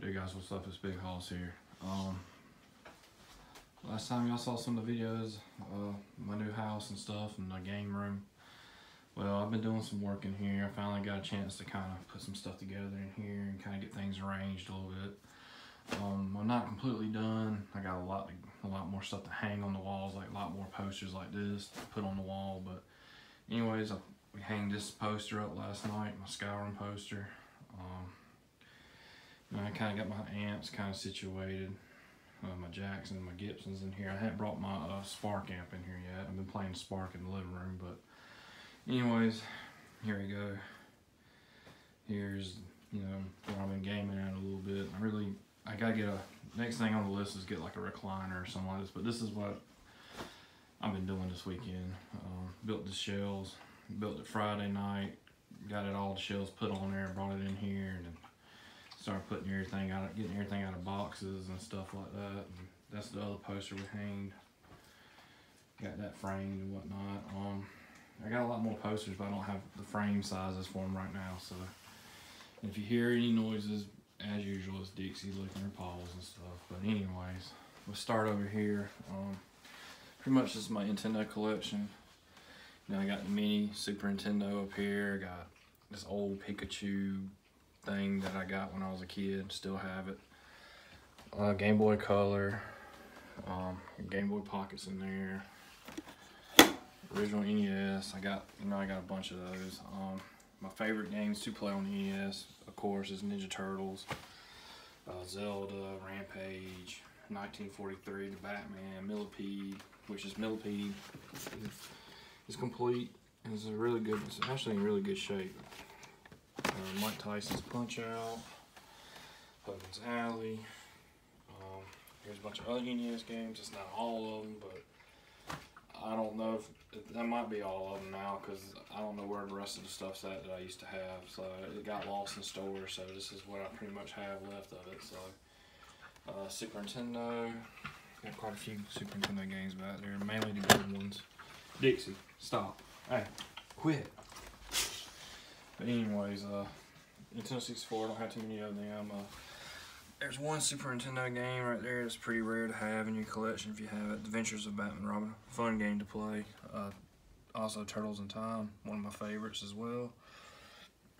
Hey guys, what's up? It's Big Hoss here. Last time y'all saw some of the videos, my new house and stuff and the game room. Well, I've been doing some work in here. I finally got a chance to kind of put some stuff together in here and kind of get things arranged a little bit. I'm not completely done. I got a lot more stuff to hang on the walls, like a lot more posters like this to put on the wall. But anyways, we hanged this poster up last night, my Skyrim poster. I kind of got my amps kind of situated, my Jacks and my Gibsons in here. I haven't brought my Spark amp in here yet. I've been playing Spark in the living room, but anyways, here we go. Here's, where I've been gaming at a little bit. I gotta get next thing on the list is get like a recliner or something like this, but this is what I've been doing this weekend. Built the shelves, built it Friday night, got all the shelves put on there, brought it in here, and then started putting everything out, getting everything out of boxes and stuff like that. And that's the other poster we hanged. Got that framed and whatnot. I got a lot more posters, but I don't have the frame sizes for them right now. So if you hear any noises, as usual, it's Dixie licking her paws and stuff. But anyways, we'll start over here. Pretty much this is my Nintendo collection. I got the mini Super Nintendo up here. I got this old Pikachu thing that I got when I was a kid, still have it. Game Boy Color, Game Boy Pockets in there. Original NES. I got a bunch of those. My favorite games to play on the NES, of course, is Ninja Turtles, Zelda, Rampage, 1943, the Batman, Millipede, which is Millipede. It's complete. It's actually in really good shape. Mike Tyson's Punch-Out, Hogan's Alley. Here's a bunch of other NES games. It's not all of them, but I don't know if that might be all of them now, because I don't know where the rest of the stuff's at that I used to have. So it got lost in stores, so this is what I pretty much have left of it. So Super Nintendo, got quite a few Super Nintendo games back there, mainly the good ones. Dixie, stop. Hey, quit. But anyways, Nintendo 64, I don't have too many of them. There's one Super Nintendo game right there that's pretty rare to have in your collection if you have it. Adventures of Batman and Robin. Fun game to play. Also Turtles in Time, one of my favorites as well.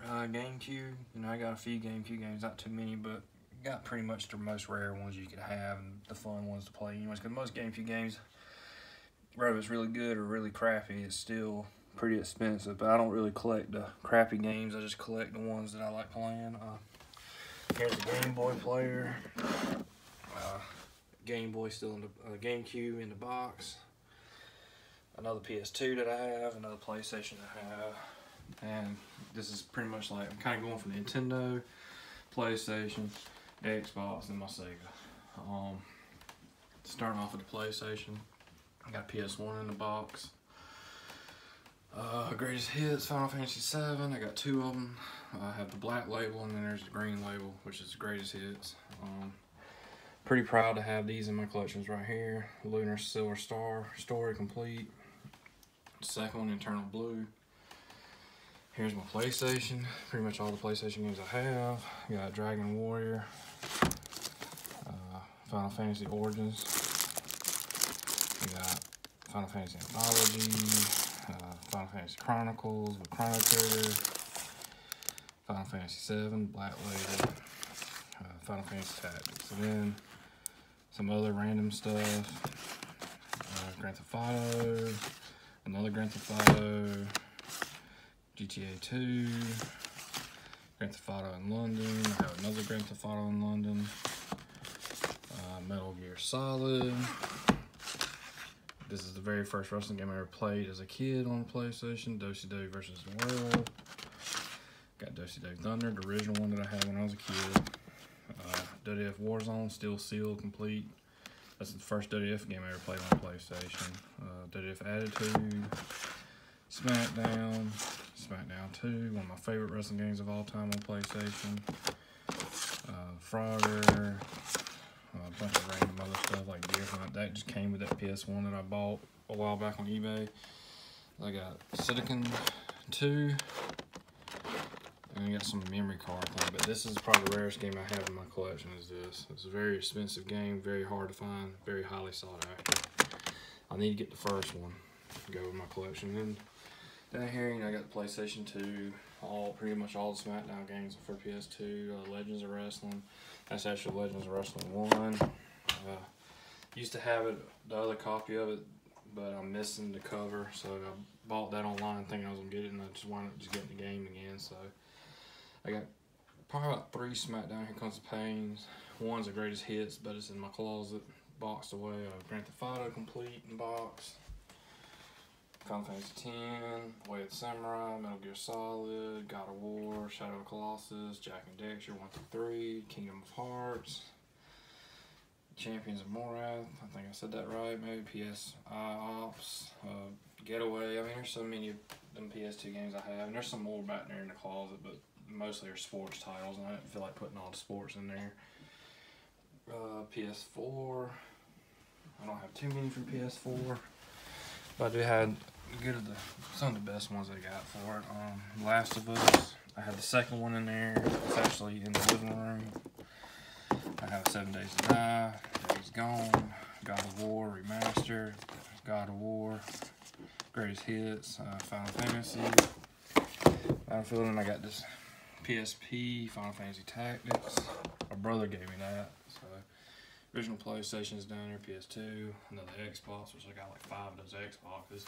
GameCube, I got a few GameCube games, not too many, but got pretty much the most rare ones you could have and the fun ones to play anyways, because most GameCube games, whether it's really good or really crappy, it's still pretty expensive. But I don't really collect the crappy games, I just collect the ones that I like playing. Here's a Game Boy player, Game Boy still in the GameCube in the box, another PS2 that I have, another PlayStation I have, and this is pretty much like I'm kind of going from Nintendo, PlayStation, Xbox, and my Sega. Starting off with the PlayStation, I got PS1 in the box. Greatest Hits, Final Fantasy VII, I got two of them. I have the black label and then there's the green label, which is the Greatest Hits. Pretty proud to have these in my collections right here. Lunar Silver Star, story complete. Second one, Eternal Blue. Here's my PlayStation, pretty much all the PlayStation games I have. Got Dragon Warrior, Final Fantasy Origins. We got Final Fantasy Anthology. Final Fantasy Chronicles with Chrono Trigger, Final Fantasy VII, Black Label, Final Fantasy Tactics, and then some other random stuff, Grand Theft Auto, another Grand Theft Auto, GTA 2, Grand Theft Auto in London, I have another Grand Theft Auto in London, Metal Gear Solid. This is the very first wrestling game I ever played as a kid on PlayStation, WCW vs. the World. Got WCW Thunder, the original one that I had when I was a kid. WWF Warzone, still sealed, complete. That's the first WWF game I ever played on PlayStation. WWF Attitude, SmackDown, SmackDown 2, one of my favorite wrestling games of all time on PlayStation. Frogger. A bunch of random other stuff like Deer Hunt. That just came with that PS1 that I bought a while back on eBay. I got Silicon 2, I got some memory card thing, but this is probably the rarest game I have in my collection is this. It's a very expensive game, very hard to find, very highly sought after. I need to get the first one to go with my collection. And down here, you know, I got the PlayStation 2, pretty much all the SmackDown games for PS2, Legends of Wrestling. That's actually Legends of Wrestling 1. Used to have it, the other copy of it, but I'm missing the cover, so I bought that online thinking I was gonna get it, and I just wound up just getting the game again. So I got probably about 3 SmackDown Here Comes the Pains. One's the Greatest Hits, but it's in my closet, boxed away. Grand Theft Auto complete in box. Final Fantasy X, Way of the Samurai, Metal Gear Solid, God of War, Shadow of the Colossus, Jak and Daxter 1 through 3, Kingdom of Hearts, Champions of Morath, I think I said that right, maybe PS Ops, Getaway. I mean, there's so many of them PS2 games I have, and there's some more back there in the closet, but mostly are sports titles, and I didn't feel like putting all the sports in there. PS4, I don't have too many from PS4, but I do have some of the best ones I got for it. Last of Us, I have the second one in there. It's actually in the living room. I have 7 Days to Die, Days Gone, God of War Remastered, God of War, Greatest Hits, Final Fantasy, Battlefield, and I got this PSP, Final Fantasy Tactics. My brother gave me that, so original PlayStation's down here, PS2, another Xbox, which I got like 5 of those Xboxes.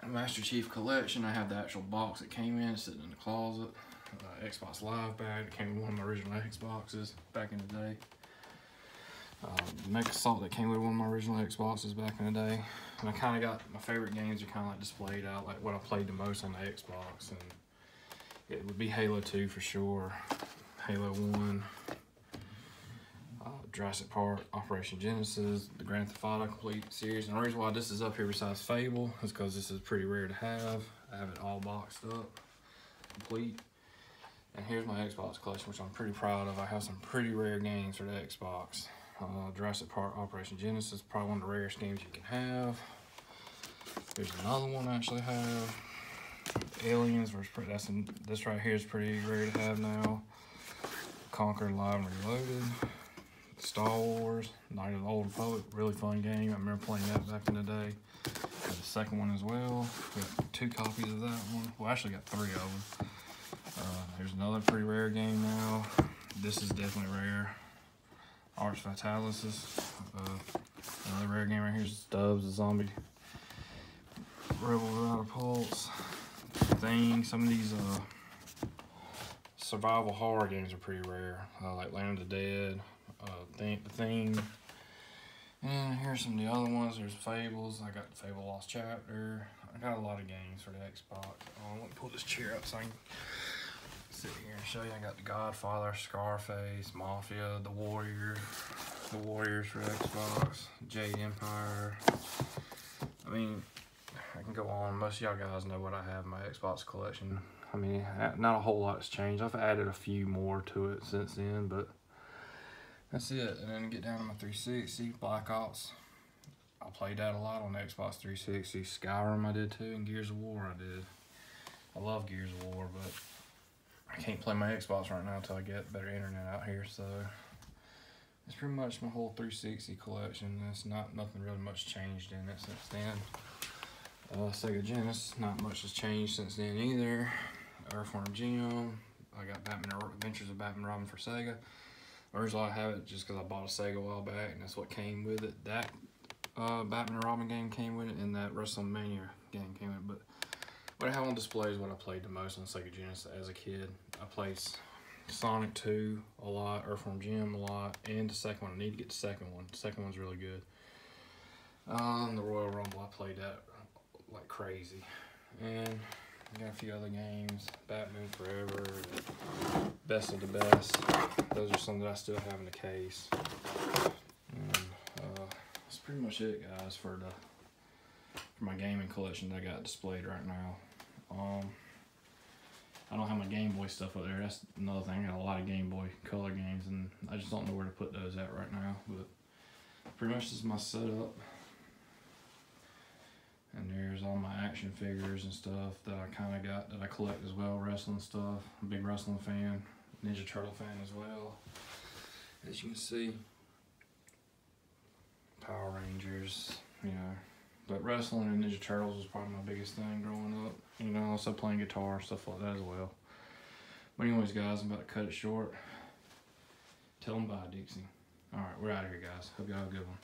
Master Chief Collection, I have the actual box that came in, sitting in the closet. Xbox Live bag that came with one of my original Xboxes back in the day. Mecha Assault that came with one of my original Xboxes back in the day. And I kind of got my favorite games are kind of like displayed out, like what I played the most on the Xbox. And it would be Halo 2 for sure, Halo 1, Jurassic Park, Operation Genesis, the Grand Theft Auto complete series. And the reason why this is up here besides Fable is because this is pretty rare to have. I have it all boxed up, complete. And here's my Xbox collection, which I'm pretty proud of. I have some pretty rare games for the Xbox. Jurassic Park, Operation Genesis, probably one of the rarest games you can have. There's another one I actually have. Aliens, this right here is pretty rare to have now. Conquer Live and Reloaded. Star Wars, Night of the Old Republic, really fun game. I remember playing that back in the day. Got the second one as well. Got 2 copies of that one. Well, I actually got 3 of them. Here's another pretty rare game now. This is definitely rare. Arch Fatalis. Another rare game right here is Stubbs, the Zombie Rebel Without a Pulse. Thing. Some of these survival horror games are pretty rare, like Land of the Dead, The Thing. And here's some of the other ones. There's Fables. I got the Fable Lost Chapter. I got a lot of games for the Xbox. Let me pull this chair up so I can sit here and show you. I got the Godfather, Scarface, Mafia, The Warriors for Xbox, Jade Empire. I mean, I can go on. Most of y'all guys know what I have in my Xbox collection. I mean, not a whole lot has changed. I've added a few more to it since then, but that's it. And then get down to my 360, Black Ops. I played that a lot on the Xbox 360. Skyrim I did too, and Gears of War I did. I love Gears of War, but I can't play my Xbox right now until I get better internet out here, so it's pretty much my whole 360 collection. There's nothing really much changed in it since then. Sega Genesis, not much has changed since then either. Earthworm Jim. I got Adventures of Batman and Robin for Sega. The reason I have it just because I bought a Sega a while back, and that's what came with it. That Batman and Robin game came with it, and that WrestleMania game came with it. But what I have on display is what I played the most on Sega Genesis as a kid. I played Sonic 2 a lot, Earthworm Jim a lot, and the second one. I need to get the second one. The second one's really good. The Royal Rumble, I played that like crazy. And I got a few other games. Batman Forever, Best of the Best. Those are some that I still have in the case. And that's pretty much it, guys, for my gaming collection that I got displayed right now. I don't have my Game Boy stuff up there. That's another thing. I got a lot of Game Boy Color games, and I just don't know where to put those at right now. But pretty much this is my setup. And there's all my action figures and stuff that I kind of got, that I collect as well, wrestling stuff. I'm a big wrestling fan, Ninja Turtle fan as well. As you can see, Power Rangers, you know. But wrestling and Ninja Turtles was probably my biggest thing growing up. You know, also playing guitar, stuff like that as well. But anyways, guys, I'm about to cut it short. Tell them bye, Dixie. All right, we're out of here, guys. Hope y'all have a good one.